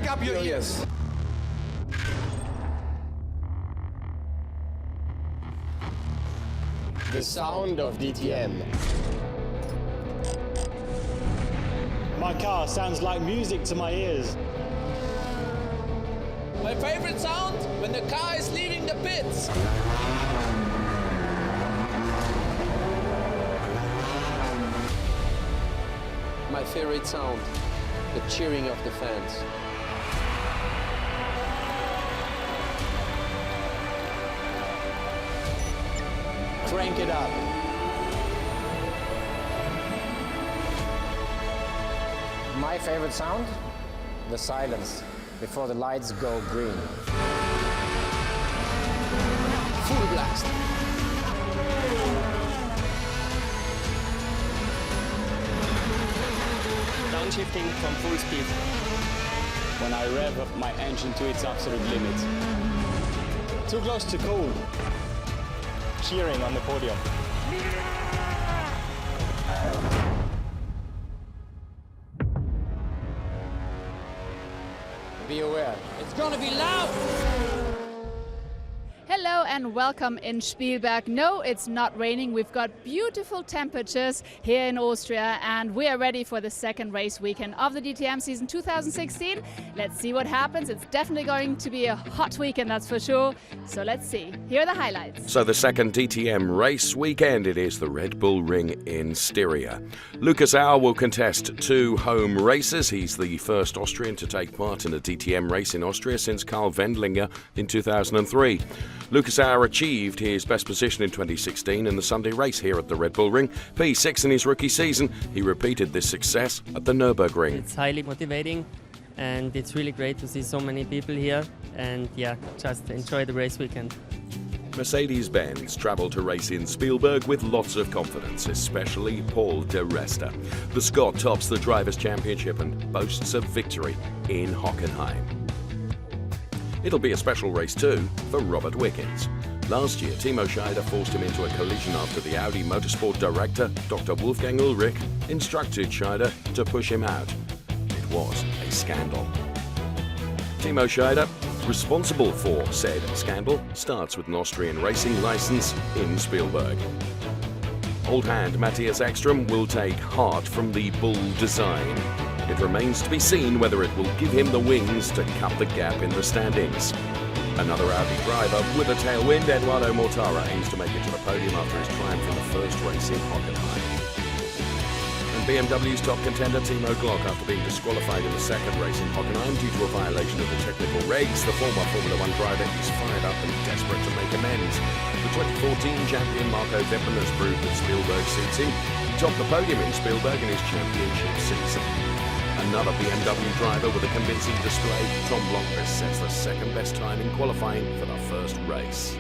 Prick up your ears. The sound of DTM. My car sounds like music to my ears. My favorite sound when the car is leaving the pits. My favorite sound, the cheering of the fans. Crank it up. My favorite sound? The silence before the lights go green. Full blast. Downshifting from full speed. When I rev up my engine to its absolute limit. Too close to cool. Cheering on the podium. Be aware. It's gonna be loud! Hello and welcome in Spielberg. No, it's not raining. We've got beautiful temperatures here in Austria and we are ready for the second race weekend of the DTM season 2016. Let's see what happens. It's definitely going to be a hot weekend, that's for sure. So let's see. Here are the highlights. So the second DTM race weekend, it is the Red Bull Ring in Styria. Lucas Auer will contest 2 home races. He's the first Austrian to take part in a DTM race in Austria since Karl Wendlinger in 2003. Lucas Auer achieved his best position in 2016 in the Sunday race here at the Red Bull Ring. P6 in his rookie season. He repeated this success at the Nürburgring. It's highly motivating and it's really great to see so many people here and yeah, just enjoy the race weekend. Mercedes-Benz travelled to race in Spielberg with lots of confidence, especially Paul di Resta. The Scot tops the Drivers' Championship and boasts a victory in Hockenheim. It'll be a special race too for Robert Wickens. Last year, Timo Scheider forced him into a collision after the Audi Motorsport director, Dr. Wolfgang Ulrich, instructed Scheider to push him out. It was a scandal. Timo Scheider, responsible for said scandal, starts with an Austrian racing license in Spielberg. Old hand Matthias Ekstrom will take heart from the Bull design. It remains to be seen whether it will give him the wings to cut the gap in the standings. Another Audi driver with a tailwind, Edoardo Mortara, aims to make it to the podium after his triumph in the first race in Hockenheim. And BMW's top contender Timo Glock, after being disqualified in the second race in Hockenheim due to a violation of the technical regs, the former Formula One driver is fired up and desperate to make amends. The 2014 champion Marco Wittmann has proved that Spielberg suits him. He topped the podium in Spielberg in his championship season. Another BMW driver with a convincing display, Tom Blomqvist sets the second best time in qualifying for the first race.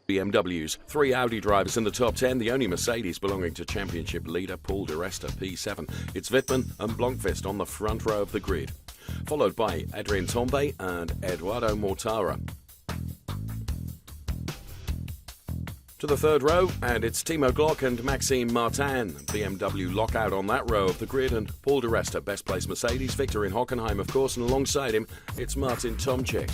BMWs, 3 Audi drivers in the top 10, the only Mercedes belonging to championship leader Paul di Resta, P7. It's Wittmann and Blomqvist on the front row of the grid, followed by Adrien Tombe and Edoardo Mortara. To the third row, and it's Timo Glock and Maxime Martin. BMW lockout on that row of the grid, and Paul di Resta, best placed Mercedes, victor in Hockenheim, of course, and alongside him, it's Martin Tomczyk.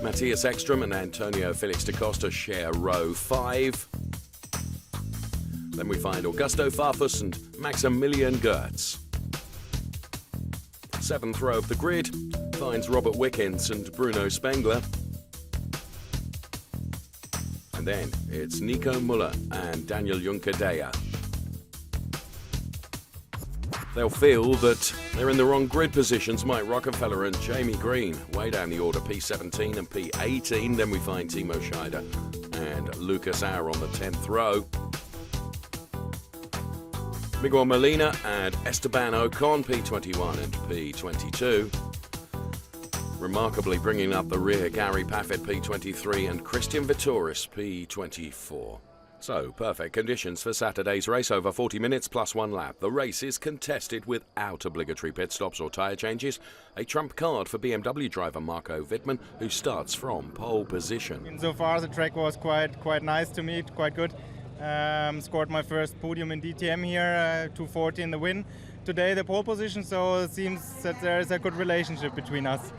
Matthias Ekstrom and Antonio Felix da Costa share row 5. Then we find Augusto Farfus and Maximilian Goertz. 7th row of the grid finds Robert Wickens and Bruno Spengler. And then it's Nico Muller and Daniel Juncadella. They'll feel that they're in the wrong grid positions. Mike Rockefeller and Jamie Green way down the order, P17 and P18. Then we find Timo Scheider and Lucas Auer on the 10th row. Miguel Molina and Esteban Ocon, P21 and P22. Remarkably bringing up the rear, Gary Paffett, P23, and Christian Vittoris, P24. So, perfect conditions for Saturday's race, over 40 minutes plus 1 lap. The race is contested without obligatory pit stops or tyre changes. A trump card for BMW driver Marco Wittmann, who starts from pole position. So far the track was quite nice to me, quite good. Scored my first podium in DTM here, 240 in the win. Today the pole position, so it seems that there is a good relationship between us.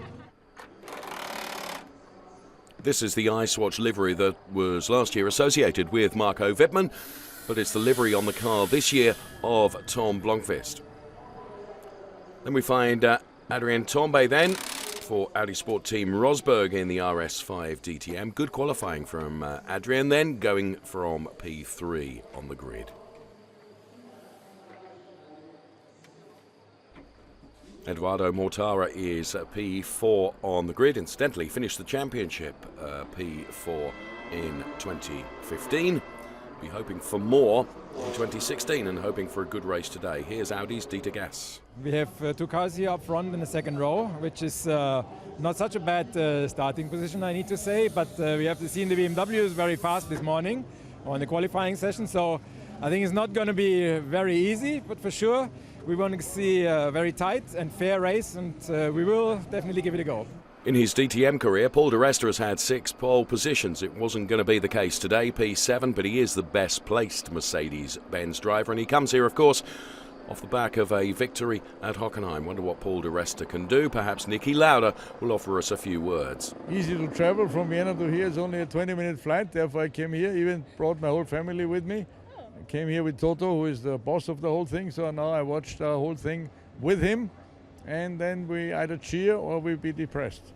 This is the Icewatch livery that was last year associated with Marco Wittmann, but it's the livery on the car this year of Tom Blomqvist. Then we find Adrien Tambay then for Audi Sport Team Rosberg in the RS5 DTM. Good qualifying from Adrien then, going from P3 on the grid. Eduardo Mortara is P4 on the grid. Incidentally, finished the championship P4 in 2015. Be hoping for more in 2016 and hoping for a good race today. Here's Audi's Dieter Gass. We have two cars here up front in the second row, which is not such a bad starting position, I need to say, but we have to see the BMW is very fast this morning on the qualifying session, so I think it's not going to be very easy, but for sure we want to see a very tight and fair race, and we will definitely give it a go. In his DTM career, Paul di Resta has had 6 pole positions. It wasn't going to be the case today, P7, but he is the best placed Mercedes-Benz driver, and he comes here, of course, off the back of a victory at Hockenheim. Wonder what Paul di Resta can do. Perhaps Niki Lauda will offer us a few words. Easy to travel from Vienna to here. It's only a 20-minute flight, therefore I came here, even brought my whole family with me. I came here with Toto, who is the boss of the whole thing, so now I watched the whole thing with him, and then we either cheer or we be depressed.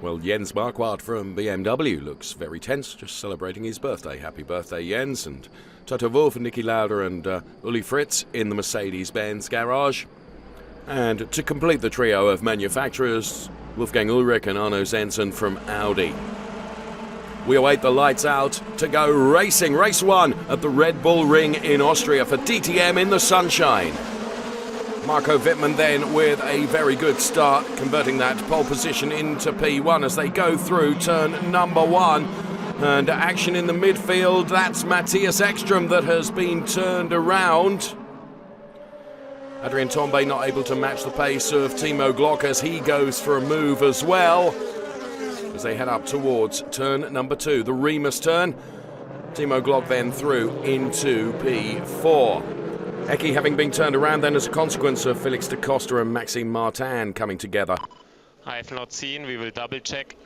Well, Jens Marquardt from BMW looks very tense, just celebrating his birthday. Happy birthday, Jens. And Toto Wolff and Niki Lauda and Uli Fritz in the Mercedes-Benz garage. And to complete the trio of manufacturers, Wolfgang Ullrich and Arno Zensen from Audi. We await the lights out to go racing. Race 1 at the Red Bull Ring in Austria for DTM in the sunshine. Marco Wittmann then with a very good start, converting that pole position into P1 as they go through turn number 1. And action in the midfield, that's Matthias Ekström that has been turned around. Adrien Tambay not able to match the pace of Timo Glock as he goes for a move as well. As they head up towards turn number 2, the Remus turn. Timo Glock then through into P4. Eki having been turned around then as a consequence of Felix da Costa and Maxime Martin coming together. I have not seen, we will double check.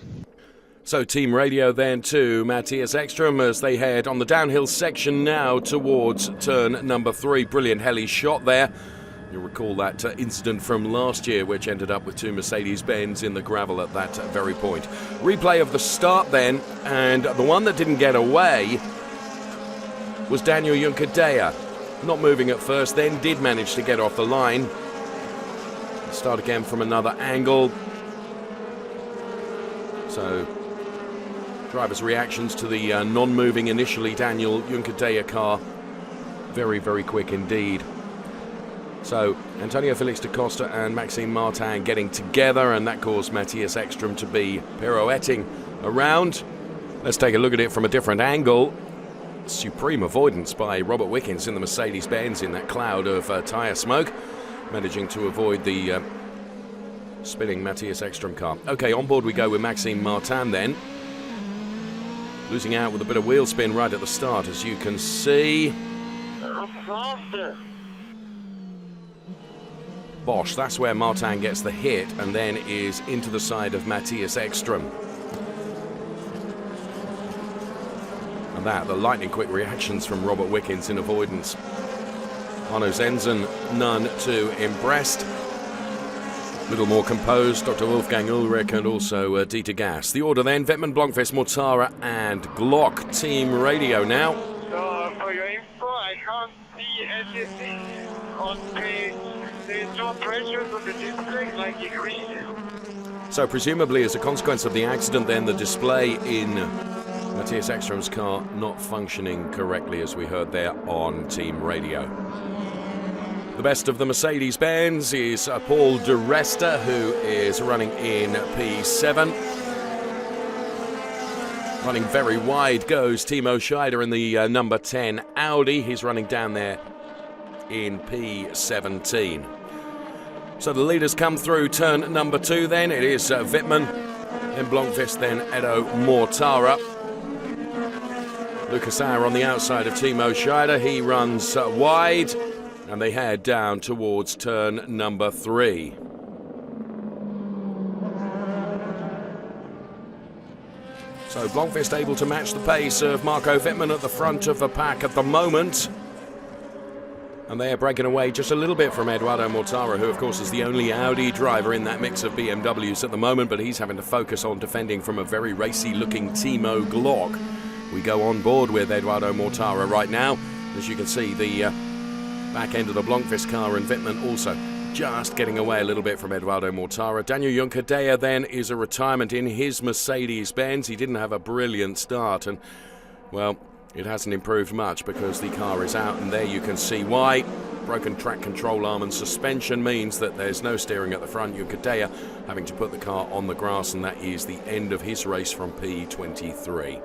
So team radio then to Matthias Ekström as they head on the downhill section now towards turn number 3. Brilliant heli shot there. You'll recall that incident from last year which ended up with 2 Mercedes-Benz in the gravel at that very point. Replay of the start then, and the one that didn't get away was Daniel Juncadella. Not moving at first, then did manage to get off the line. Start again from another angle. So, drivers' reactions to the non-moving initially Daniel Juncadella car. Very, very quick indeed. So, Antonio Felix da Costa and Maxime Martin getting together, and that caused Matthias Ekström to be pirouetting around. Let's take a look at it from a different angle. Supreme avoidance by Robert Wickens in the Mercedes-Benz in that cloud of tyre smoke, managing to avoid the spinning Matthias Ekström car. Okay, on board we go with Maxime Martin then. Losing out with a bit of wheel spin right at the start, as you can see. Bosch, that's where Martin gets the hit and then is into the side of Matthias Ekström. And that, the lightning quick reactions from Robert Wickens in avoidance. Arno Zensen, none too impressed. A little more composed, Dr. Wolfgang Ullrich and also Dieter Gass. The order then, Wittmann, Blomqvist, Mortara and Glock. Team radio now. So, for your info, I can't see anything on page. There's no pressure on the display like you agree. So presumably as a consequence of the accident then, the display in Matthias Ekström's car not functioning correctly, as we heard there on team radio. The best of the Mercedes-Benz is Paul di Resta, who is running in P7. Running very wide goes Timo Scheider in the number 10 Audi. He's running down there in P17. So the leaders come through turn number 2 then. It is Wittmann, then Blomqvist, then Edo Mortara. Lucas Auer on the outside of Timo Scheider. He runs wide, and they head down towards turn number 3. So Blomqvist able to match the pace of Marco Wittmann at the front of the pack at the moment. And they are breaking away just a little bit from Eduardo Mortara, who of course is the only Audi driver in that mix of BMWs at the moment, but he's having to focus on defending from a very racy looking Timo Glock. We go on board with Eduardo Mortara right now. As you can see, the back end of the Blomqvist car, and Wittmann also just getting away a little bit from Eduardo Mortara. Daniel Juncadella then is a retirement in his Mercedes-Benz. He didn't have a brilliant start, and well, it hasn't improved much because the car is out, and there you can see why. Broken track control arm and suspension means that there's no steering at the front. Juncadella having to put the car on the grass, and that is the end of his race from P23.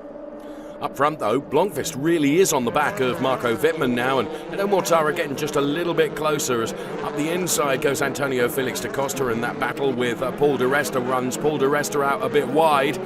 Up front though, Blomqvist really is on the back of Marco Wittmann now, and Edo Mortara getting just a little bit closer as up the inside goes Antonio Felix da Costa, and that battle with Paul di Resta runs Paul di Resta out a bit wide.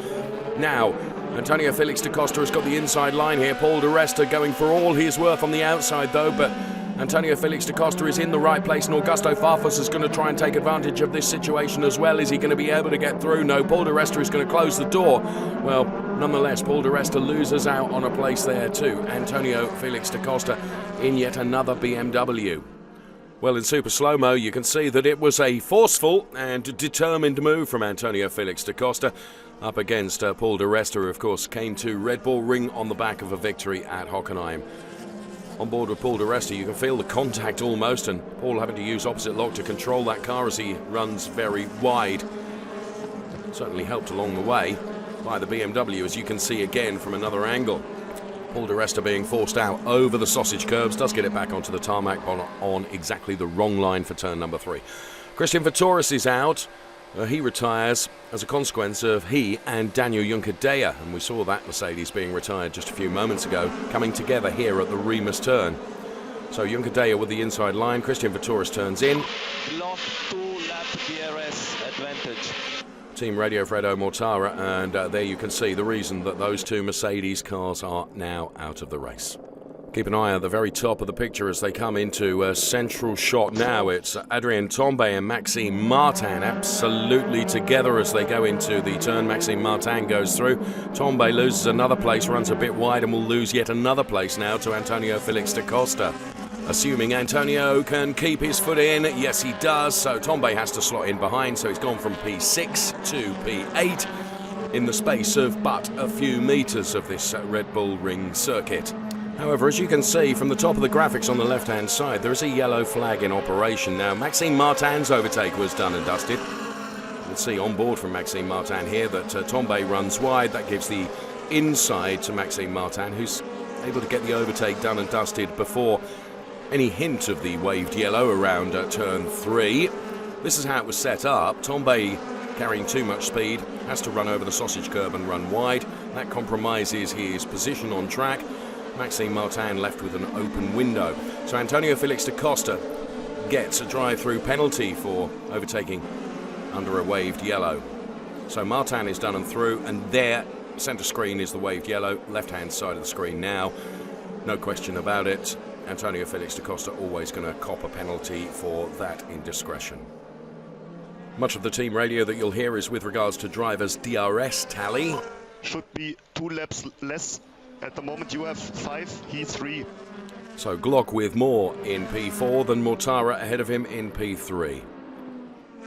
Now Antonio Felix da Costa has got the inside line here. Paul di Resta going for all his worth on the outside though, but Antonio Felix da Costa is in the right place, and Augusto Farfus is going to try and take advantage of this situation as well. Is he going to be able to get through? No, Paul di Resta is going to close the door. Well, nonetheless, Paul di Resta loses out on a place there too. Antonio Felix da Costa in yet another BMW. Well, in super slow-mo, you can see that it was a forceful and determined move from Antonio Felix da Costa up against Paul di Resta, who of course came to Red Bull Ring on the back of a victory at Hockenheim. On board with Paul di Resta, you can feel the contact almost, and Paul having to use opposite lock to control that car as he runs very wide. Certainly helped along the way by the BMW, as you can see again from another angle. Paul di Resta being forced out over the sausage curbs, does get it back onto the tarmac on exactly the wrong line for turn number 3. Christian Vitoris is out. He retires as a consequence of he and Daniel Juncadella, and we saw that Mercedes being retired just a few moments ago, coming together here at the Remus turn. So Juncadella with the inside line, Christian Vitoris turns in. Glock 2-lap DRS advantage. Team radio for Edo Mortara, and there you can see the reason that those two Mercedes cars are now out of the race. Keep an eye at the very top of the picture as they come into a central shot now. It's Adrien Tambay and Maxime Martin absolutely together as they go into the turn. Maxime Martin goes through. Tambay loses another place, runs a bit wide, and will lose yet another place now to Antonio Felix da Costa. Assuming Antonio can keep his foot in, yes he does, so Tambay has to slot in behind, so he's gone from P6 to P8 in the space of but a few metres of this Red Bull Ring circuit. However, as you can see from the top of the graphics on the left-hand side, there is a yellow flag in operation. Now, Maxime Martin's overtake was done and dusted. You can see on board from Maxime Martin here that Tambay runs wide. That gives the inside to Maxime Martin, who's able to get the overtake done and dusted before any hint of the waved yellow around turn 3. This is how it was set up. Tambay, carrying too much speed, has to run over the sausage curb and run wide. That compromises his position on track. Maxime Martin left with an open window. So Antonio Felix da Costa gets a drive-through penalty for overtaking under a waved yellow. So Martin is done and through, and there, centre screen is the waved yellow, left-hand side of the screen now. No question about it. Antonio Felix da Costa always going to cop a penalty for that indiscretion. Much of the team radio that you'll hear is with regards to drivers' DRS tally. Should be 2 laps less. At the moment you have 5, he 3. So Glock with more in P4 than Mortara ahead of him in P3.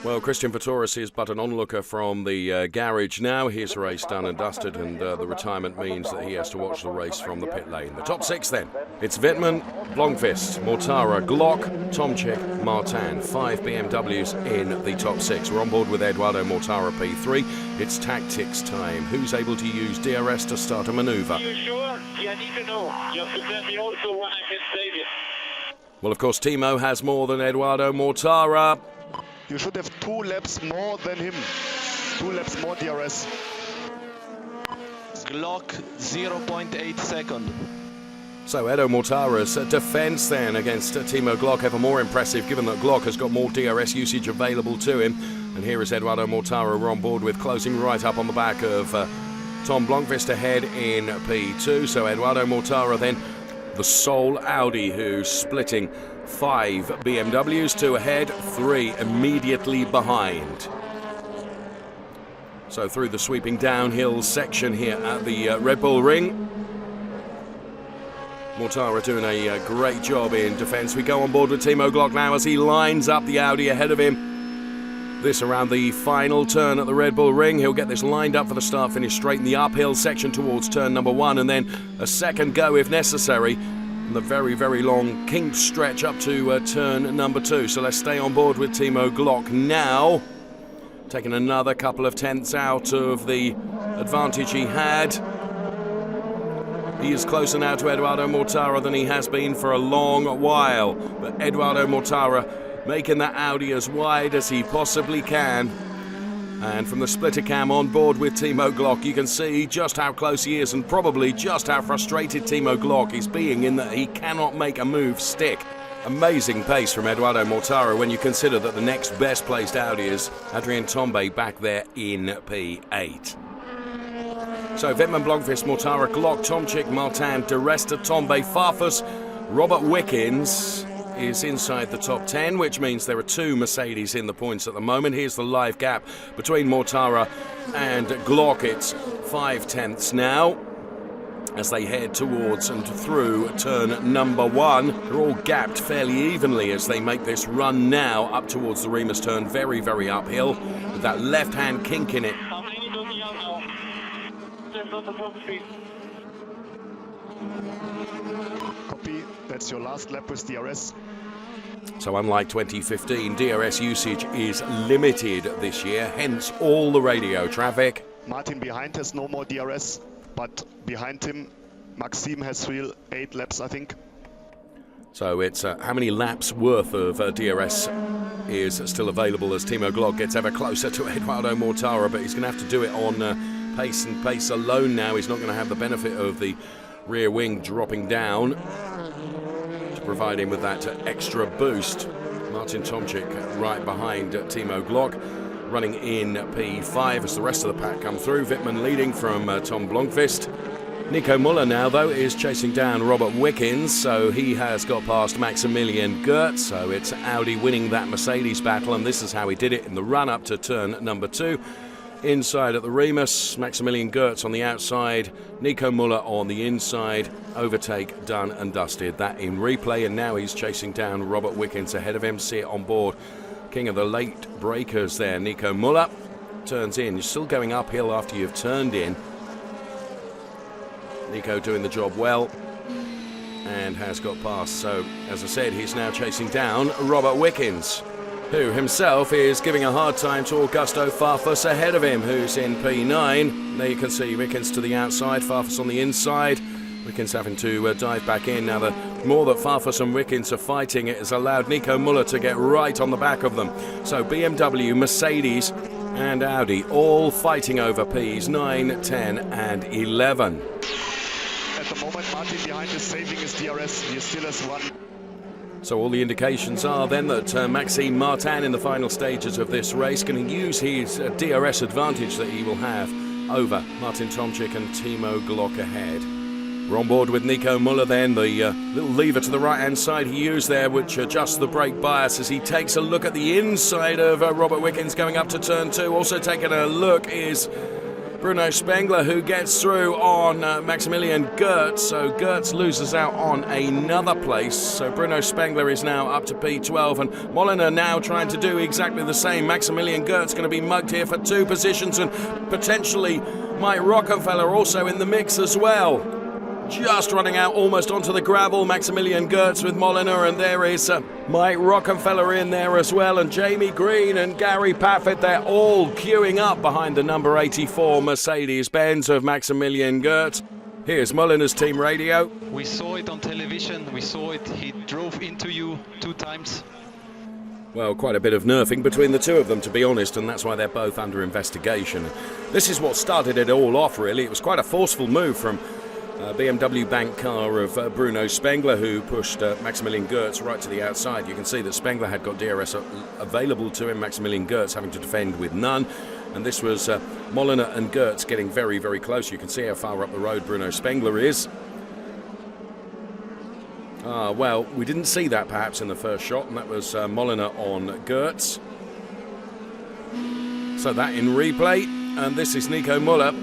Well, Christian Vitoris is but an onlooker from the garage now. His race done and dusted, and the retirement means that he has to watch the race from the pit lane. The top 6 then. It's Wittmann, Blomqvist, Mortara, Glock, Tomczyk, Martin. 5 BMWs in the top 6. We're on board with Eduardo Mortara P3. It's tactics time. Who's able to use DRS to start a manoeuvre? Are you sure? Yeah, I need to know. Just to tell me also when I can save it. Well, of course, Timo has more than Eduardo Mortara. You should have 2 laps more than him. 2 laps more DRS. Glock 0.8 second. So Edo Mortara's defence then against Timo Glock ever more impressive, given that Glock has got more DRS usage available to him. And here is Eduardo Mortara. We're on board with closing right up on the back of Tom Blomqvist ahead in P2. So Eduardo Mortara then the sole Audi who's splitting 5 BMWs, 2 ahead, 3 immediately behind. So through the sweeping downhill section here at the Red Bull Ring. Mortara doing a great job in defence. We go on board with Timo Glock now as he lines up the Audi ahead of him. This around the final turn at the Red Bull Ring. He'll get this lined up for the start finish straight in the uphill section towards turn number 1, and then a second go if necessary in the very, very long kinked stretch up to turn number 2. So let's stay on board with Timo Glock now. Taking another couple of tenths out of the advantage he had. He is closer now to Eduardo Mortara than he has been for a long while. But Eduardo Mortara making that Audi as wide as he possibly can. And from the splitter cam on board with Timo Glock, you can see just how close he is and probably just how frustrated Timo Glock is being in that he cannot make a move stick. Amazing pace from Eduardo Mortara when you consider that the next best placed Audi is Adrien Tombe back there in P8. So Wittmann, Blomqvist, Mortara, Glock, Tomczyk, Martin, De Resta, Tombe, Farfus, Robert Wickens is inside the top 10, which means there are 2 Mercedes in the points at the moment. Here's the live gap between Mortara and Glock. It's 5 tenths now as they head towards and through turn number 1. They're all gapped fairly evenly as they make this run now up towards the Remus turn. Very, very uphill with that left-hand kink in it. Copy, that's your last lap with DRS. So unlike 2015, DRS usage is limited this year, hence all the radio traffic. Martin behind has no more DRS, but behind him, Maxime has 8 laps, I think. So it's how many laps worth of DRS is still available as Timo Glock gets ever closer to Eduardo Mortara, but he's going to have to do it on pace and pace alone now. He's not going to have the benefit of the rear wing dropping down to provide him with that extra boost. Martin Tomczyk right behind Timo Glock, running in P5 as the rest of the pack come through. Wittmann leading from Tom Blomqvist. Nico Müller now, though, is chasing down Robert Wickens, so he has got past Maximilian Goertz. So it's Audi winning that Mercedes battle, and this is how he did it in the run-up to turn number 2. Inside at the Remus, Maximilian Goertz on the outside, Nico Müller on the inside. Overtake done and dusted. That in replay, and now he's chasing down Robert Wickens ahead of him. See it on board. King of the late breakers there, Nico Müller. Turns in. You're still going uphill after you've turned in. Nico doing the job well and has got past. So, as I said, he's now chasing down Robert Wickens, who himself is giving a hard time to Augusto Farfus ahead of him, who's in P9. There you can see Wickens to the outside, Farfus on the inside. Wickens having to dive back in. Now, the more that Farfus and Wickens are fighting, it has allowed Nico Müller to get right on the back of them. So BMW, Mercedes and Audi all fighting over Ps 9, 10 and 11. At the moment, Martin behind is saving his DRS. He still has 1. So all the indications are then that Maxime Martin in the final stages of this race can use his DRS advantage that he will have over Martin Tomczyk and Timo Glock ahead. We're on board with Nico Müller then, the little lever to the right-hand side he used there, which adjusts the brake bias as he takes a look at the inside of Robert Wickens going up to turn 2. Also taking a look is Bruno Spengler, who gets through on Maximilian Goertz. So Goertz loses out on another place. So Bruno Spengler is now up to P12, and Molliner now trying to do exactly the same. Maximilian Goertz going to be mugged here for 2 positions, and potentially Mike Rockenfeller also in the mix as well. Just running out almost onto the gravel, Maximilian Goertz with Molliner, and there is Mike Rockenfeller in there as well, and Jamie Green and Gary Paffett, they're all queuing up behind the number 84 Mercedes-Benz of Maximilian Goertz. Here's Molliner's team radio. We saw it on television, we saw it, he drove into you 2 times. Well, quite a bit of nerfing between the two of them, to be honest, and that's why they're both under investigation. This is what started it all off, really. It was quite a forceful move from BMW bank car of Bruno Spengler, who pushed Maximilian Goertz right to the outside. You can see that Spengler had got DRS available to him, Maximilian Goertz having to defend with none. And this was Moliner and Goertz getting very, very close. You can see how far up the road Bruno Spengler is. Well, we didn't see that perhaps in the first shot, and that was Moliner on Goertz. So that in replay, and this is Nico Müller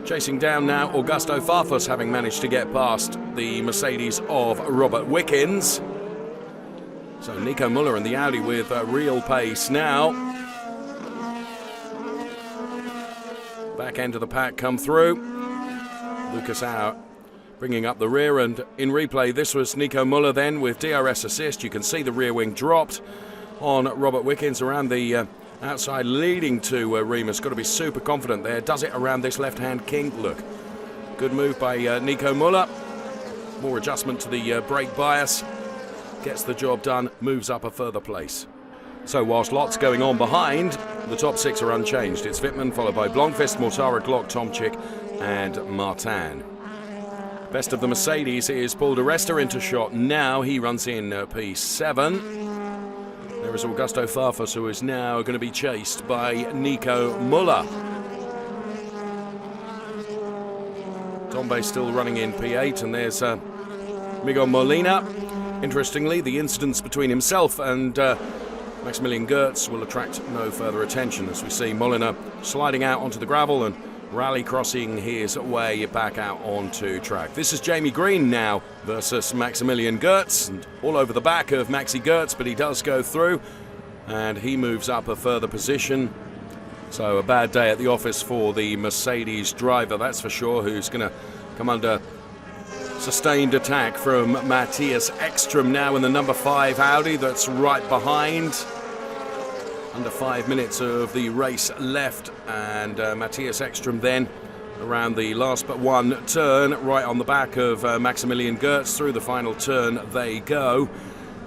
chasing down now Augusto Farfus, having managed to get past the Mercedes of Robert Wickens. So Nico Müller and the Audi with real pace now. Back end of the pack come through. Lucas Auer bringing up the rear, and in replay this was Nico Müller then with DRS assist. You can see the rear wing dropped on Robert Wickens around the outside, leading to Remus. Got to be super confident there. Does it around this left-hand kink. Look, good move by Nico Müller. More adjustment to the brake bias. Gets the job done, moves up a further place. So whilst lots going on behind, the top six are unchanged. It's Wittmann, followed by Blomqvist, Mortara, Glock, Tomczyk and Martin. Best of the Mercedes is Paul di Resta into shot now. He runs in P7. There is Augusto Farfus, who is now going to be chased by Nico Müller. Dombe still running in P8, and there's Miguel Molina. Interestingly, the incidents between himself and Maximilian Goertz will attract no further attention, as we see Molina sliding out onto the gravel and rally crossing his way back out onto track. This is Jamie Green now versus Maximilian Goertz, and all over the back of Maxi Goertz, but he does go through and he moves up a further position. So a bad day at the office for the Mercedes driver, that's for sure, who's going to come under sustained attack from Matthias Ekström now in the number 5 Audi that's right behind. Under 5 minutes of the race left, and Matthias Ekström then around the last but one turn, right on the back of Maximilian Goertz. Through the final turn they go,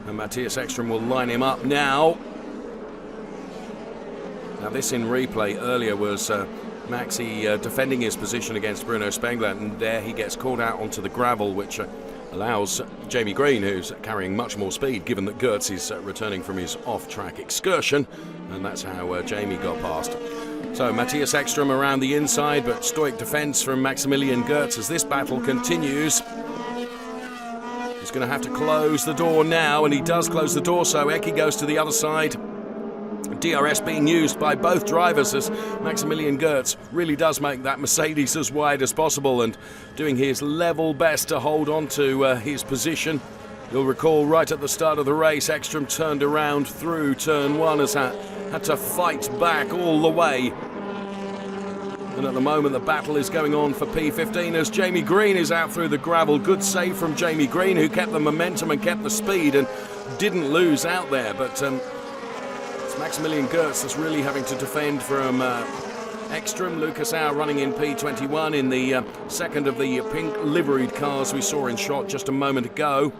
and Matthias Ekström will line him up now. Now this in replay earlier was Maxi defending his position against Bruno Spengler, and there he gets called out onto the gravel, which allows Jamie Green, who's carrying much more speed given that Goertz is returning from his off-track excursion, and that's how Jamie got past. So Matthias Ekström around the inside, but stoic defence from Maximilian Goertz as this battle continues. He's going to have to close the door now, and he does close the door, so Eki goes to the other side. DRS being used by both drivers as Maximilian Goertz really does make that Mercedes as wide as possible and doing his level best to hold on to his position. You'll recall right at the start of the race, Ekström turned around through turn 1, has had to fight back all the way. And at the moment the battle is going on for P15 as Jamie Green is out through the gravel. Good save from Jamie Green, who kept the momentum and kept the speed and didn't lose out there, but Maximilian Goertz is really having to defend from Ekström. Lucas Auer running in P21 in the second of the pink liveried cars we saw in shot just a moment ago.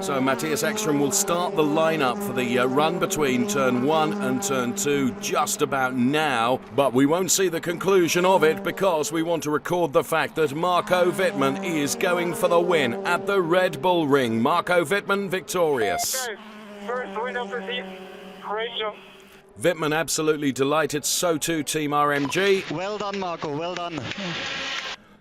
So Matthias Ekström will start the lineup for the run between turn 1 and turn 2 just about now, but we won't see the conclusion of it because we want to record the fact that Marco Wittmann is going for the win at the Red Bull Ring. Marco Wittmann victorious. Okay, first win of the season. Great job. Wittmann absolutely delighted, so too Team RMG. Well done, Marco, well done.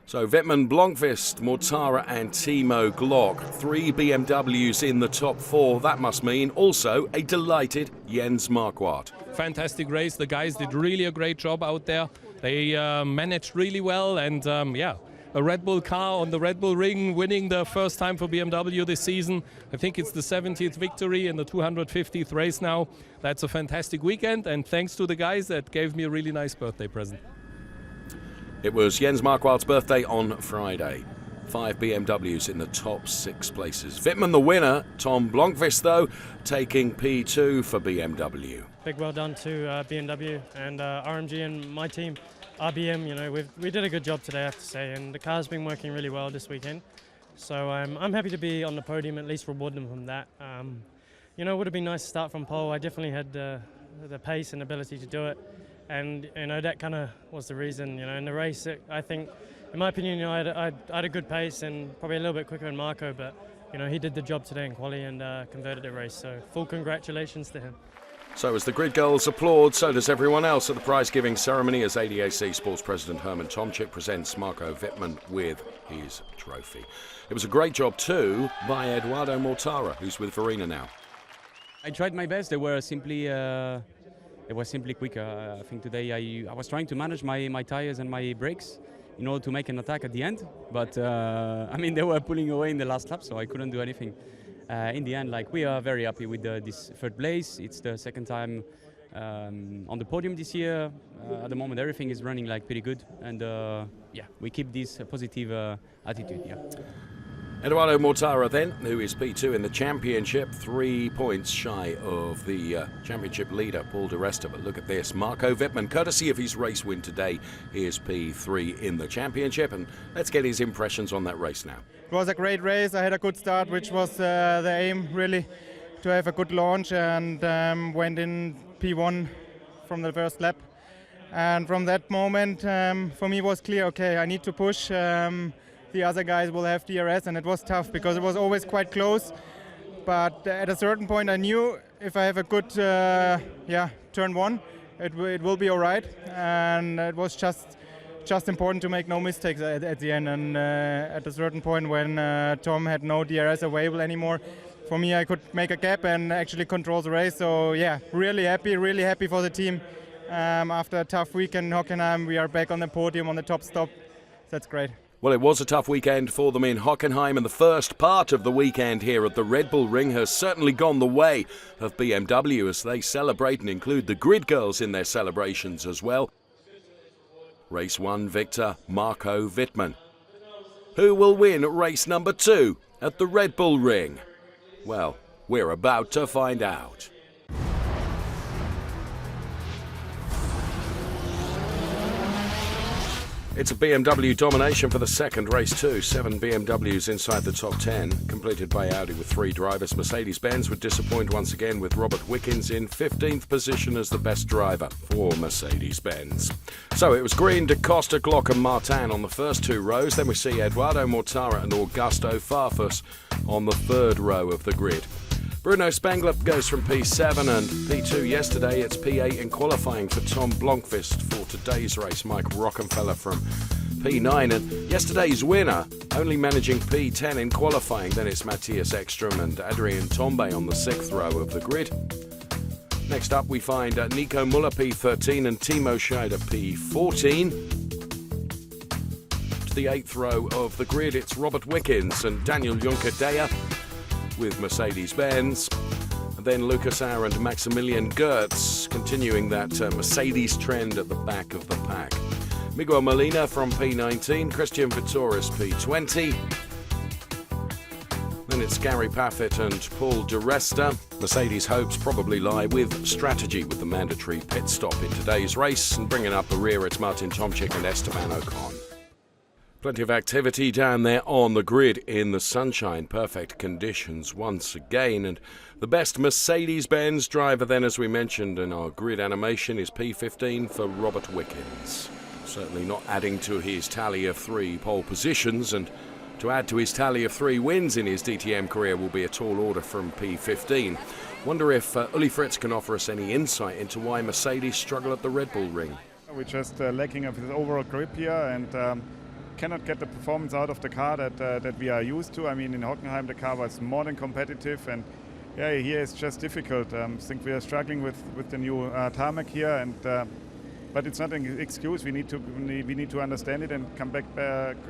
So Wittmann, Blomqvist, Mortara and Timo Glock. 3 BMWs in the top 4. That must mean also a delighted Jens Marquardt. Fantastic race. The guys did really a great job out there. They managed really well, and a Red Bull car on the Red Bull Ring, winning the first time for BMW this season. I think it's the 70th victory in the 250th race now. That's a fantastic weekend, and thanks to the guys that gave me a really nice birthday present. It was Jens Marquardt's birthday on Friday. 5 BMWs in the top 6 places. Wittmann the winner, Tom Blomqvist though, taking P2 for BMW. Big well done to BMW and RMG and my team. RBM, you know, we did a good job today, I have to say, and the car's been working really well this weekend. So I'm happy to be on the podium, at least reward them from that. You know, it would have been nice to start from pole. I definitely had the pace and ability to do it, and you know that kind of was the reason. You know, in the race, I think in my opinion, I had a good pace and probably a little bit quicker than Marco, but he did the job today in quali and converted the race. So full congratulations to him. So as the grid girls applaud, so does everyone else at the prize-giving ceremony as ADAC Sports President Herman Tomczyk presents Marco Wittmann with his trophy. It was a great job too by Eduardo Mortara, who's with Verena now. I tried my best. They were simply quicker. I think today I was trying to manage my tires and my brakes in order to make an attack at the end, but they were pulling away in the last lap, so I couldn't do anything. In the end, we are very happy with this third place. It's the second time on the podium this year. At the moment, everything is running pretty good, and we keep this positive attitude. Yeah. Eduardo Mortara then, who is P2 in the championship, 3 points shy of the championship leader, Paul di Resta. But look at this, Marco Wittmann, courtesy of his race win today, is P3 in the championship. And let's get his impressions on that race now. It was a great race. I had a good start, which was the aim, really, to have a good launch, and went in P1 from the first lap. And from that moment, for me, was clear, okay, I need to push. The other guys will have DRS, and it was tough because it was always quite close. But at a certain point, I knew if I have a good turn one, it will be all right. And it was just important to make no mistakes at the end. And at a certain point, when Tom had no DRS available anymore, for me, I could make a gap and actually control the race. So yeah, really happy for the team. After a tough weekend in Hockenheim, we are back on the podium on the top stop. That's great. Well, it was a tough weekend for them in Hockenheim, and the first part of the weekend here at the Red Bull Ring has certainly gone the way of BMW as they celebrate and include the grid girls in their celebrations as well. Race 1 victor Marco Wittmann. Who will win race number 2 at the Red Bull Ring? Well, we're about to find out. It's a BMW domination for the second race too. 7 BMWs inside the top 10, completed by Audi with 3 drivers. Mercedes-Benz would disappoint once again with Robert Wickens in 15th position as the best driver for Mercedes-Benz. So it was Green, Da Costa, Glock and Martin on the first 2 rows. Then we see Eduardo Mortara and Augusto Farfus on the 3rd row of the grid. Bruno Spengler goes from P7 and P2 yesterday. It's P8 in qualifying for Tom Blomqvist for today's race. Mike Rockenfeller from P9. And yesterday's winner only managing P10 in qualifying. Then it's Matthias Ekström and Adrian Tombe on the 6th row of the grid. Next up we find Nico Muller P13 and Timo Scheider P14. To the 8th row of the grid, it's Robert Wickens and Daniel Juncker-Deyer with Mercedes-Benz, and then Lucas Auer and Maximilian Goertz continuing that Mercedes trend at the back of the pack. Miguel Molina from P19, Christian Vittoris P20, then it's Gary Paffett and Paul di Resta. Mercedes' hopes probably lie with strategy with the mandatory pit stop in today's race, and bringing up the rear it's Martin Tomczyk and Esteban Ocon. Plenty of activity down there on the grid in the sunshine. Perfect conditions once again. And the best Mercedes-Benz driver then, as we mentioned in our grid animation, is P15 for Robert Wickens. Certainly not adding to his tally of 3 pole positions, and to add to his tally of 3 wins in his DTM career will be a tall order from P15. Wonder if Uli Fritz can offer us any insight into why Mercedes struggle at the Red Bull Ring. We're just lacking of his overall grip here, and cannot get the performance out of the car that we are used to. I mean, in Hockenheim the car was more than competitive, and yeah, here it's just difficult. I think we are struggling with the new tarmac here, and but it's not an excuse. We need to understand it and come back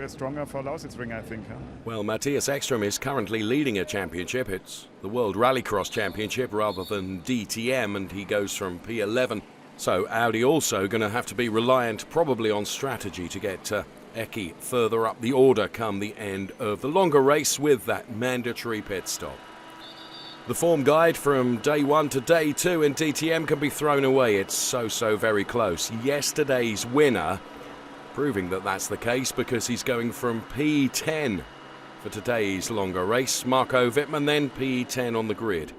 stronger for Lausitzring, I think. Well, Matthias Ekström is currently leading a championship. It's the World Rallycross Championship rather than DTM, and he goes from P11. So Audi also going to have to be reliant probably on strategy to get Eki further up the order come the end of the longer race with that mandatory pit stop. The form guide from day 1 to day 2 in DTM can be thrown away. It's so very close. Yesterday's winner proving that that's the case because he's going from P10 for today's longer race. Marco Wittmann then P10 on the grid.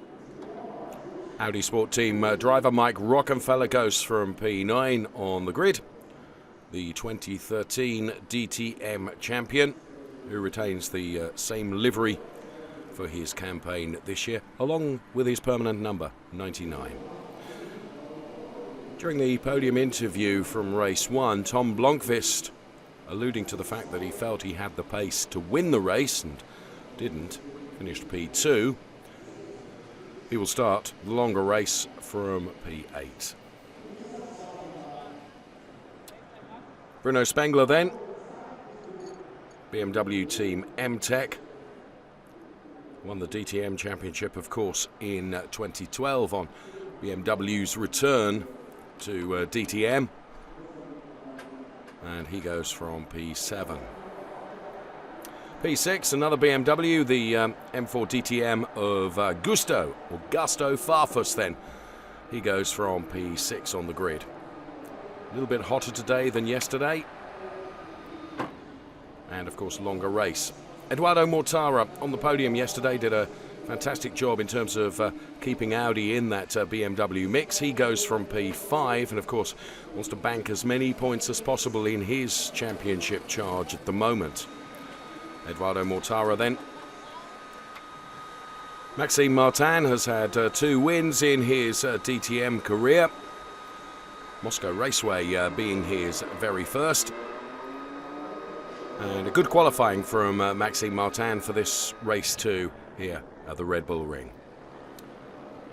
Audi Sport Team driver Mike Rockenfeller goes from P9 on the grid. the 2013 DTM champion, who retains the same livery for his campaign this year, along with his permanent number, 99. During the podium interview from race 1, Tom Blomqvist, alluding to the fact that he felt he had the pace to win the race and didn't, finished P2. He will start the longer race from P8. Bruno Spengler then, BMW team M-Tech, won the DTM championship, of course, in 2012 on BMW's return to DTM, and he goes from P7. P6, another BMW, the M4 DTM of Gusto Farfus then. He goes from P6 on the grid. A little bit hotter today than yesterday. And of course, longer race. Eduardo Mortara on the podium yesterday did a fantastic job in terms of keeping Audi in that BMW mix. He goes from P5 and of course wants to bank as many points as possible in his championship charge at the moment. Eduardo Mortara then. Maxime Martin has had 2 wins in his DTM career. Moscow Raceway being his very first. And a good qualifying from Maxime Martin for this race 2 here at the Red Bull Ring.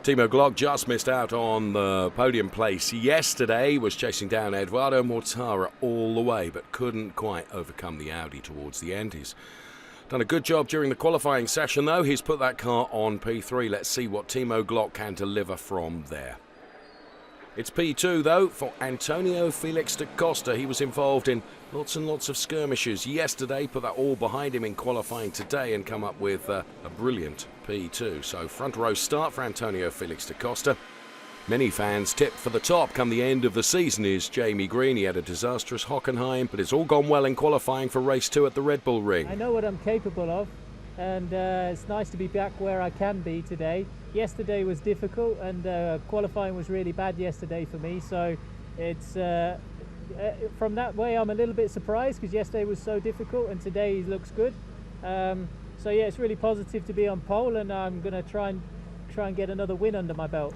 Timo Glock just missed out on the podium place yesterday, was chasing down Eduardo Mortara all the way, but couldn't quite overcome the Audi towards the end. He's done a good job during the qualifying session, though. He's put that car on P3. Let's see what Timo Glock can deliver from there. It's P2, though, for Antonio Felix da Costa. He was involved in lots and lots of skirmishes yesterday, put that all behind him in qualifying today and come up with a brilliant P2. So front row start for Antonio Felix da Costa. Many fans tipped for the top come the end of the season is Jamie Green. He had a disastrous Hockenheim, but it's all gone well in qualifying for race 2 at the Red Bull Ring. I know what I'm capable of, and it's nice to be back where I can be today. Yesterday was difficult, and qualifying was really bad yesterday for me, so it's from that way I'm a little bit surprised because yesterday was so difficult and today looks good. So yeah, it's really positive to be on pole, and I'm going to try and get another win under my belt.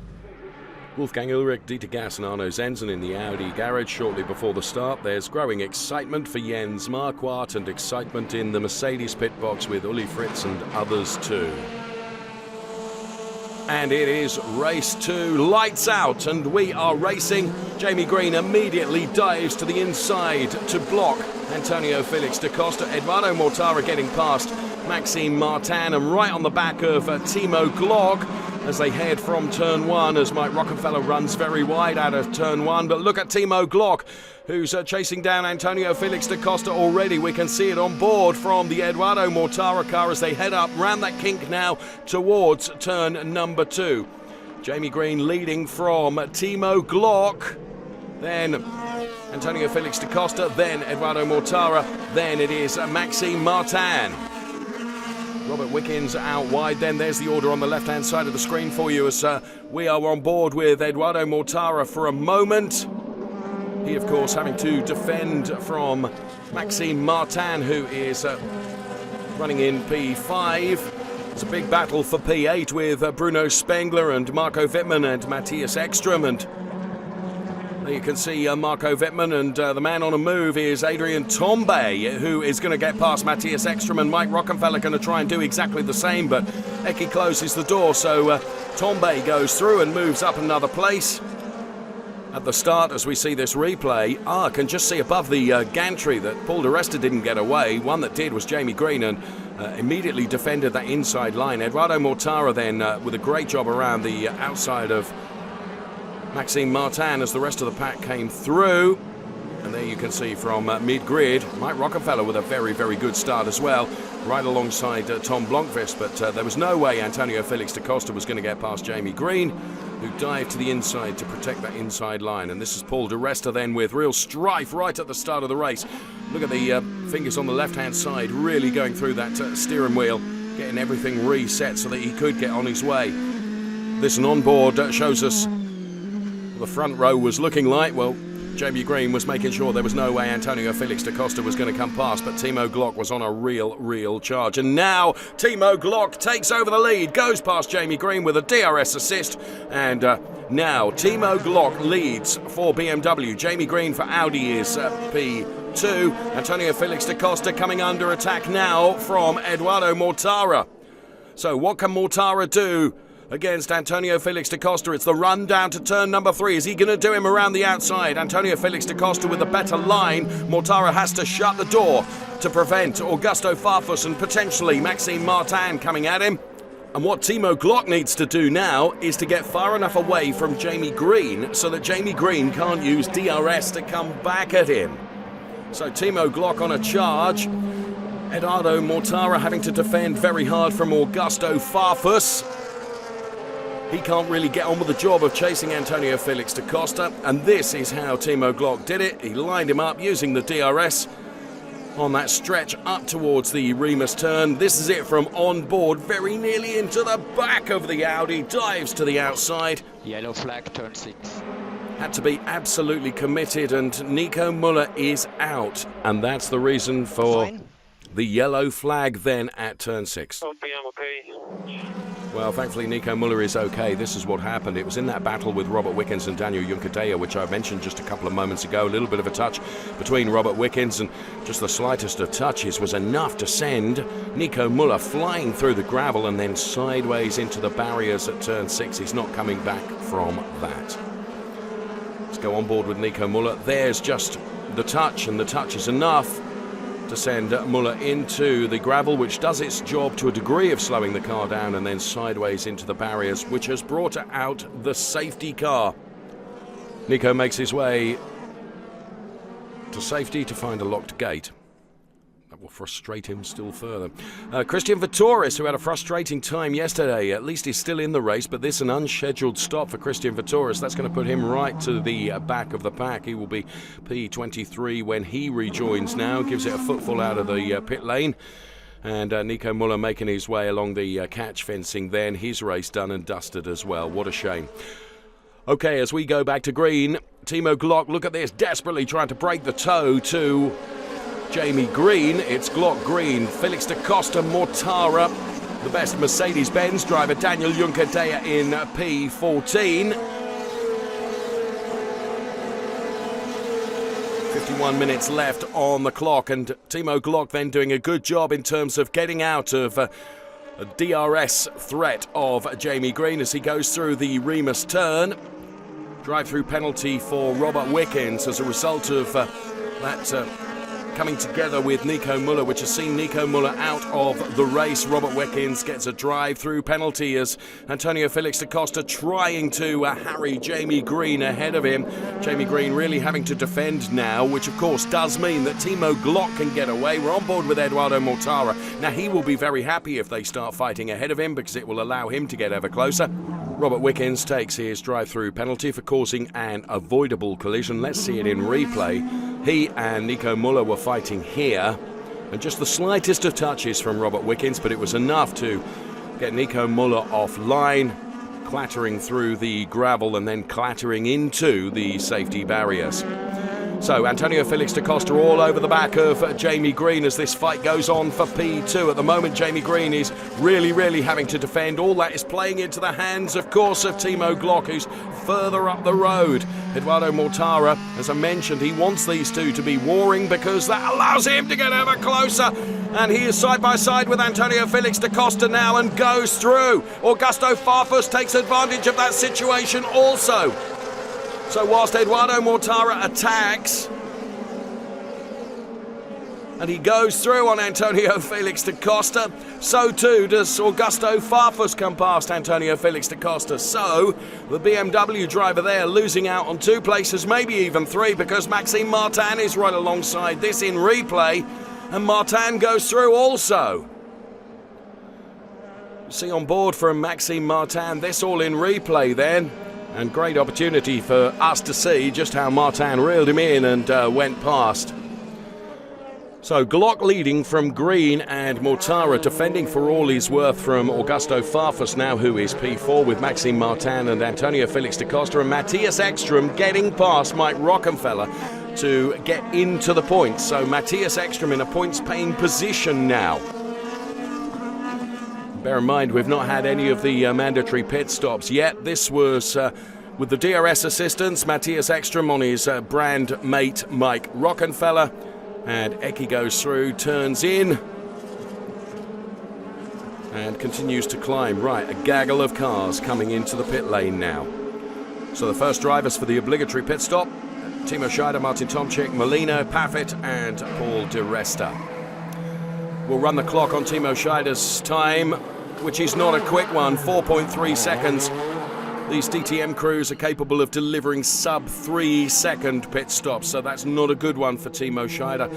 Wolfgang Ullrich, Dieter Gass and Arno Zenzen in the Audi garage shortly before the start. There's growing excitement for Jens Marquardt and excitement in the Mercedes pit box with Uli Fritz and others too. And it is race 2, lights out, and we are racing. Jamie Green immediately dives to the inside to block Antonio Felix da Costa. Eduardo Mortara getting past Maxime Martin, and right on the back of Timo Glock as they head from turn 1 as Mike Rockenfeller runs very wide out of turn 1. But look at Timo Glock, who's chasing down Antonio Felix da Costa already. We can see it on board from the Eduardo Mortara car as they head up round that kink now towards turn number 2. Jamie Green leading from Timo Glock, then Antonio Felix da Costa, then Eduardo Mortara, then it is Maxime Martin. Robert Wickens out wide then. There's the order on the left-hand side of the screen for you as we are on board with Eduardo Mortara for a moment. He, of course, having to defend from Maxime Martin, who is running in P5. It's a big battle for P8 with Bruno Spengler and Marco Wittmann and Matthias Ekstrom. And there you can see Marco Wittmann, and the man on a move is Adrian Tombe, who is going to get past Matthias Ekstrom, and Mike Rockenfeller going to try and do exactly the same, but Eki closes the door, so Tombe goes through and moves up another place. At the start, as we see this replay, I can just see above the gantry that Paul di Resta didn't get away. One that did was Jamie Green, and immediately defended that inside line. Eduardo Mortara then with a great job around the outside of Maxime Martin as the rest of the pack came through. And there you can see from mid-grid, Mike Rockenfeller with a very, very good start as well, right alongside Tom Blomqvist. But there was no way Antonio Felix da Costa was going to get past Jamie Green, who dived to the inside to protect that inside line. And this is Paul di Resta then with real strife right at the start of the race. Look at the fingers on the left-hand side, really going through that steering wheel, getting everything reset so that he could get on his way. This on board shows us the front row was looking like. Well, Jamie Green was making sure there was no way Antonio Felix da Costa was going to come past, but Timo Glock was on a real charge. And now Timo Glock takes over the lead, goes past Jamie Green with a DRS assist, and now Timo Glock leads for BMW. Jamie Green for Audi is P2. Antonio Felix da Costa coming under attack now from Eduardo Mortara. So what can Mortara do against Antonio Felix da Costa? It's the run down to turn number 3. Is he going to do him around the outside? Antonio Felix da Costa with a better line. Mortara has to shut the door to prevent Augusto Farfus and potentially Maxime Martin coming at him. And what Timo Glock needs to do now is to get far enough away from Jamie Green so that Jamie Green can't use DRS to come back at him. So Timo Glock on a charge. Eduardo Mortara having to defend very hard from Augusto Farfus. He can't really get on with the job of chasing Antonio Felix da Costa, and this is how Timo Glock did it. He lined him up using the DRS on that stretch up towards the Remus turn. This is it from on board, very nearly into the back of the Audi, dives to the outside. Yellow flag, turn 6. Had to be absolutely committed, and Nico Müller is out, and that's the reason for the yellow flag then at turn 6. Okay, I'm okay. Well, thankfully Nico Müller is okay. This is what happened. It was in that battle with Robert Wickens and Daniel Juncadella, which I mentioned just a couple of moments ago. A little bit of a touch between Robert Wickens, and just the slightest of touches was enough to send Nico Müller flying through the gravel and then sideways into the barriers at turn 6. He's not coming back from that. Let's go on board with Nico Müller. There's just the touch, and the touch is enough to send Müller into the gravel, which does its job to a degree of slowing the car down, and then sideways into the barriers, which has brought out the safety car. Nico makes his way to safety to find a locked gate. That will frustrate him still further. Christian Vittoris, who had a frustrating time yesterday, at least he's still in the race, but this is an unscheduled stop for Christian Vittoris. That's going to put him right to the back of the pack. He will be P23 when he rejoins now, gives it a footful out of the pit lane. And Nico Müller making his way along the catch fencing then. His race done and dusted as well. What a shame. Okay, as we go back to green, Timo Glock, look at this, desperately trying to break the toe to Jamie Green. It's Glock Green, Felix da Costa, Mortara, the best Mercedes-Benz driver, Daniel Juncadella in P14. 51 minutes left on the clock, and Timo Glock then doing a good job in terms of getting out of a DRS threat of Jamie Green as he goes through the Remus turn. Drive-through penalty for Robert Wickens as a result of that coming together with Nico Müller, which has seen Nico Müller out of the race. Robert Wickens gets a drive-through penalty as Antonio Felix da Costa trying to harry Jamie Green ahead of him. Jamie Green really having to defend now, which of course does mean that Timo Glock can get away. We're on board with Eduardo Mortara. Now he will be very happy if they start fighting ahead of him because it will allow him to get ever closer. Robert Wickens takes his drive-through penalty for causing an avoidable collision. Let's see it in replay. He and Nico Müller were fighting here, and just the slightest of touches from Robert Wickens, but it was enough to get Nico Müller offline, clattering through the gravel and then clattering into the safety barriers. So Antonio Felix da Costa all over the back of Jamie Green as this fight goes on for P2. At the moment, Jamie Green is really having to defend. All that is playing into the hands, of course, of Timo Glock, who's further up the road. Eduardo Mortara, as I mentioned, he wants these two to be warring because that allows him to get ever closer. And he is side by side with Antonio Felix da Costa now and goes through. Augusto Farfus takes advantage of that situation also. So whilst Eduardo Mortara attacks, and he goes through on Antonio Felix da Costa, so too does Augusto Farfus come past Antonio Felix da Costa. So the BMW driver there losing out on 2 places, maybe even 3, because Maxime Martin is right alongside this in replay, and Martin goes through also. See on board from Maxime Martin, this all in replay then. And great opportunity for us to see just how Martin reeled him in and went past. So Glock leading from green and Mortara defending for all he's worth from Augusto Farfus now, who is P4, with Maxime Martin and Antonio Felix da Costa, and Matthias Ekstrom getting past Mike Rockenfeller to get into the points. So Matthias Ekstrom in a points-paying position now. Bear in mind, we've not had any of the mandatory pit stops yet. This was with the DRS assistance, Matthias Ekstrom on his brand mate Mike Rockenfeller. And Eki goes through, turns in, and continues to climb. Right, a gaggle of cars coming into the pit lane now. So the first drivers for the obligatory pit stop: Timo Scheider, Martin Tomczyk, Molino, Paffett, and Paul di Resta. We'll run the clock on Timo Scheider's time, which is not a quick one, 4.3 seconds. These DTM crews are capable of delivering sub-3 second pit stops, so that's not a good one for Timo Scheider.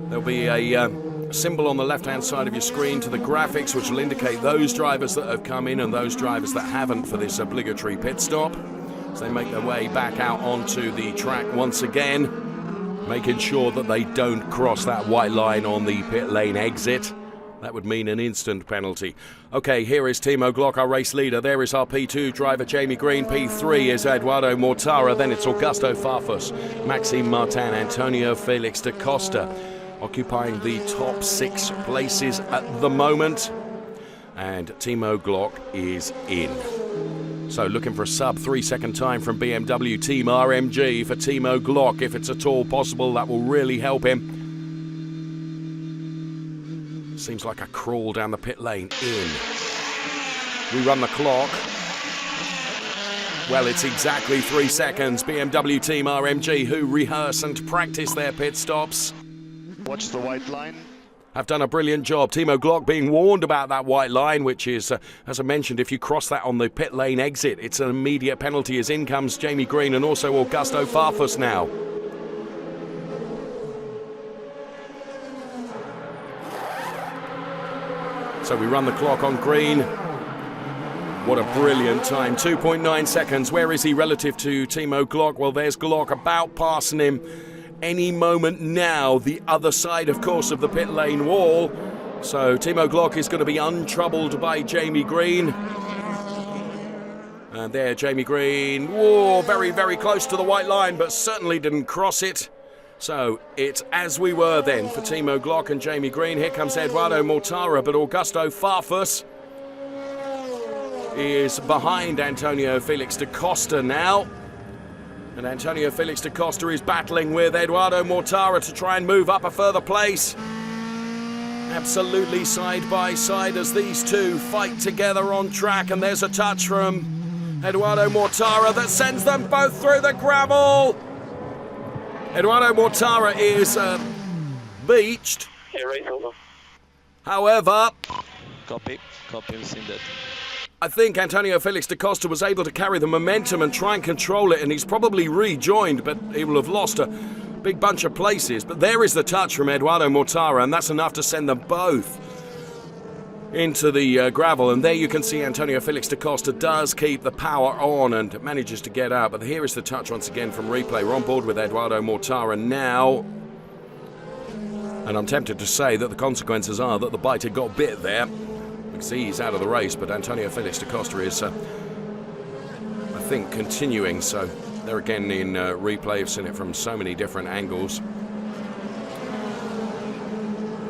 There'll be a symbol on the left-hand side of your screen to the graphics, which will indicate those drivers that have come in and those drivers that haven't for this obligatory pit stop, as they make their way back out onto the track once again, making sure that they don't cross that white line on the pit lane exit. That would mean an instant penalty. Okay, here is Timo Glock, our race leader. There is our P2 driver, Jamie Green. P3 is Eduardo Mortara. Then it's Augusto Farfus, Maxime Martin, Antonio Felix da Costa, occupying the top 6 places at the moment. And Timo Glock is in. So looking for a sub-3 second time from BMW Team RMG for Timo Glock. If it's at all possible, that will really help him. Seems like a crawl down the pit lane. In. We run the clock. Well, it's exactly 3 seconds. BMW Team RMG, who rehearse and practice their pit stops, Watch the white line. have done a brilliant job. Timo Glock being warned about that white line, which is, as I mentioned, if you cross that on the pit lane exit, it's an immediate penalty. As in comes Jamie Green and also Augusto Farfus now. So we run the clock on green. What a brilliant time, 2.9 seconds. Where is he relative to Timo Glock? Well, there's Glock about passing him any moment now. The other side, of course, of the pit lane wall. So Timo Glock is going to be untroubled by Jamie Green. And there, Jamie Green, whoa, very, very close to the white line, but certainly didn't cross it. So it's as we were then for Timo Glock and Jamie Green. Here comes Eduardo Mortara, but Augusto Farfus is behind Antonio Felix da Costa now. And Antonio Felix da Costa is battling with Eduardo Mortara to try and move up a further place. Absolutely side by side as these two fight together on track. And there's a touch from Eduardo Mortara that sends them both through the gravel. Eduardo Mortara is beached. Yeah, race over. However, Copy, we've seen that. I think Antonio Felix da Costa was able to carry the momentum and try and control it, and he's probably rejoined, but he will have lost a big bunch of places. But there is the touch from Eduardo Mortara, and that's enough to send them both into the gravel. And there you can see Antonio Felix da Costa does keep the power on and manages to get out. But here is the touch once again from replay. We're on board with Eduardo Mortara now. And I'm tempted to say that the consequences are that the biter got bit there. You can see he's out of the race, but Antonio Felix da Costa is, I think, continuing. So there again in replay, I've seen it from so many different angles.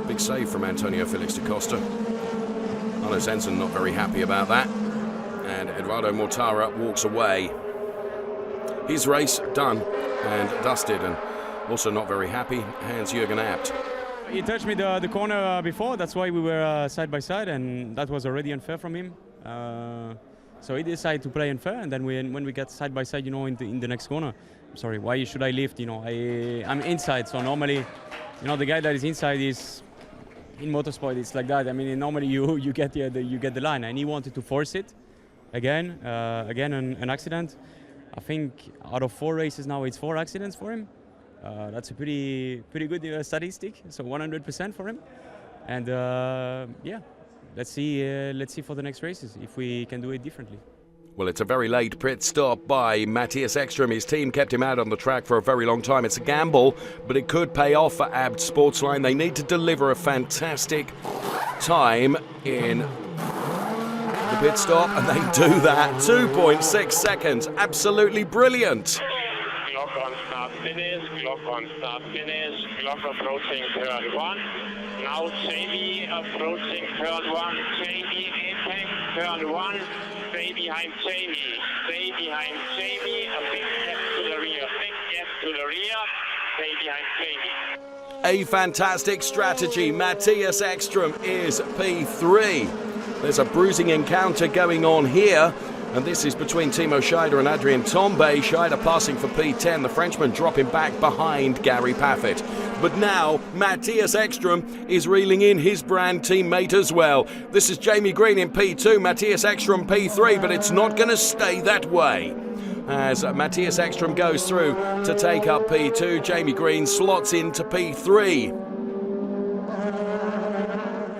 Big save from Antonio Felix da Costa. Arno Zenson not very happy about that. And Eduardo Mortara walks away. His race done and dusted, and also not very happy, Hans-Jürgen Abt. He touched me the corner before, that's why we were side by side, and that was already unfair from him. So he decided to play unfair, and then when we get side by side, you know, in the next corner, I'm sorry, why should I lift? You know, I'm inside, so normally, you know, the guy that is inside is, in motorsport, it's like that. I mean, normally you get the line, and he wanted to force it. Again, an accident. I think out of 4 races now, it's 4 accidents for him. That's a pretty good statistic. So 100% for him. And yeah, let's see for the next races if we can do it differently. Well, it's a very late pit stop by Matthias Ekström. His team kept him out on the track for a very long time. It's a gamble, but it could pay off for Abt Sportsline. They need to deliver a fantastic time in the pit stop, and they do that. 2.6 seconds. Absolutely brilliant. Clock on start finish, clock on start finish, clock approaching turn 1. Now Jamie approaching turn 1. Jamie apex turn 1. Stay behind Jamie. Stay behind Jamie. A big gap to the rear. Big gap to the rear. Stay behind Jamie. A fantastic strategy. Matthias Ekström is P3. There's a bruising encounter going on here, and this is between Timo Scheider and Adrien Tambay. Scheider passing for P10, the Frenchman dropping back behind Gary Paffett. But now Matthias Ekström is reeling in his brand teammate as well. This is Jamie Green in P2, Matthias Ekström P3, but it's not going to stay that way. As Matthias Ekström goes through to take up P2, Jamie Green slots into P3.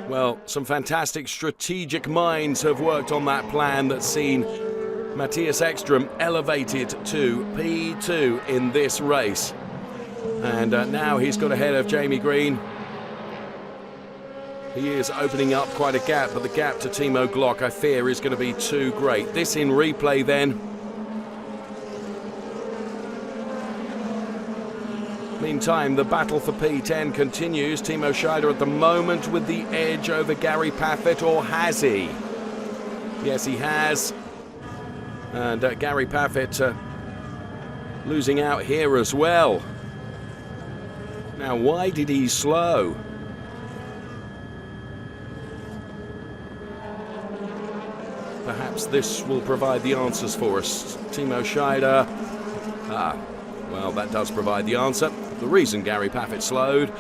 Well, some fantastic strategic minds have worked on that plan that's seen Matthias Ekström elevated to P2 in this race. And now he's got ahead of Jamie Green. He is opening up quite a gap, but the gap to Timo Glock, I fear, is going to be too great. This in replay then. Meantime, the battle for P10 continues. Timo Scheider at the moment with the edge over Gary Paffett, or has he? Yes, he has. And Gary Paffett losing out here as well. Now, why did he slow? Perhaps this will provide the answers for us. Timo Scheider. Well, that does provide the answer. The reason Gary Paffett slowed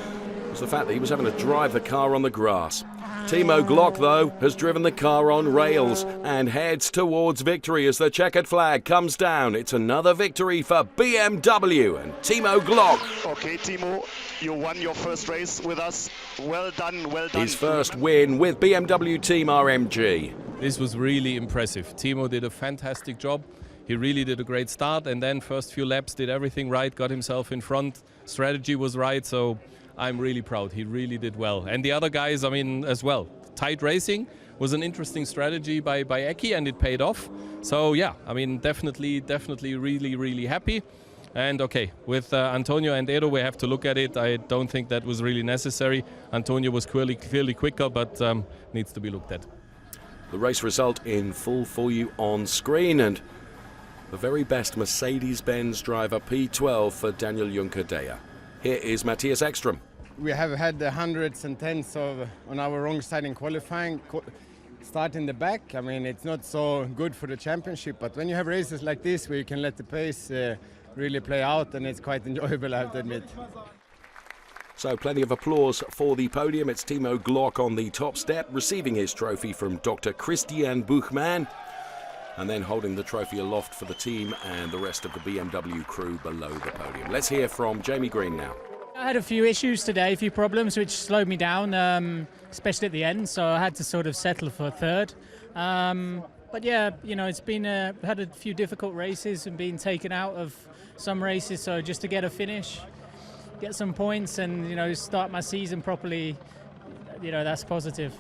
was the fact that he was having to drive the car on the grass. Timo Glock, though, has driven the car on rails and heads towards victory as the checkered flag comes down. It's another victory for BMW and Timo Glock. Okay, Timo, you won your first race with us. Well done, well done. His first win with BMW Team RMG. This was really impressive. Timo did a fantastic job. He really did a great start, and then first few laps did everything right, got himself in front, strategy was right, so I'm really proud. He really did well. And the other guys, I mean, as well. Tight racing was an interesting strategy by Eki, and it paid off. So yeah, I mean, definitely really happy. And okay, with Antonio and Edo, we have to look at it. I don't think that was really necessary. Antonio was clearly quicker, but needs to be looked at. The race result in full for you on screen, and the very best Mercedes-Benz driver P12 for Daniel Juncadella. Here is Matthias Ekström. We have had the hundreds and tens on our wrong side in qualifying. Start in the back, I mean, it's not so good for the championship, but when you have races like this where you can let the pace really play out, and it's quite enjoyable, I have to admit. So plenty of applause for the podium. It's Timo Glock on the top step, receiving his trophy from Dr. Christian Buchmann, and then holding the trophy aloft for the team and the rest of the BMW crew below the podium. Let's hear from Jamie Green now. I had a few issues today, a few problems which slowed me down, especially at the end, so I had to sort of settle for third. But yeah, you know, it's been had a few difficult races and been taken out of some races, so just to get a finish, get some points, and you know, start my season properly, you know, that's positive.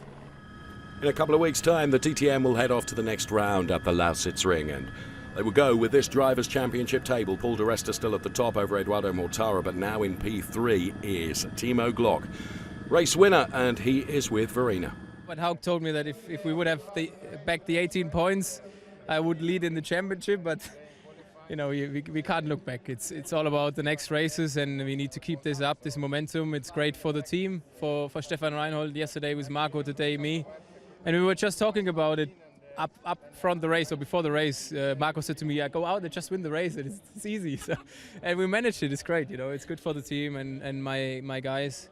In a couple of weeks' time, the DTM will head off to the next round at the Lausitzring, and they will go with this Drivers' Championship table. Paul di Resta still at the top over Eduardo Mortara, but now in P3 is Timo Glock. Race winner, and he is with Verena. But Hauk told me that if we would have back the 18 points, I would lead in the championship, but you know, we can't look back. It's all about the next races, and we need to keep this up, this momentum. It's great for the team, for Stefan Reinhold yesterday with Marco, today me. And we were just talking about it up front the race, or before the race. Marco said to me, "I go out and just win the race, and it's easy." So, and we managed it. It's great, you know. It's good for the team and my guys.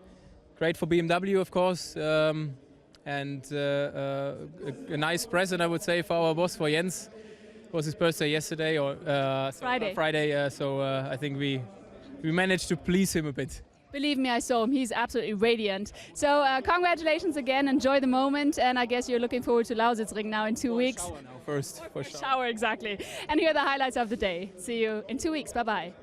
Great for BMW, of course, and a nice present, I would say, for our boss, for Jens. It was his birthday yesterday, or Friday. Friday. So I think we managed to please him a bit. Believe me, I saw him. He's absolutely radiant. So congratulations again. Enjoy the moment. And I guess you're looking forward to Lausitzring now in 2 weeks. Shower now first. For shower, exactly. And here are the highlights of the day. See you in 2 weeks. Bye-bye.